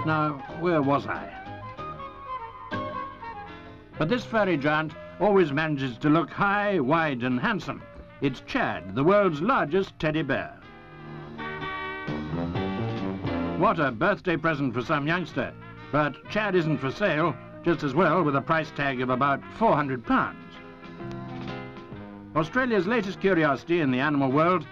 Now, where was I? But this furry giant always manages to look high, wide and handsome. It's Chad, the world's largest teddy bear. What a birthday present for some youngster. But Chad isn't for sale, just as well with a price tag of about £400. Australia's latest curiosity in the animal world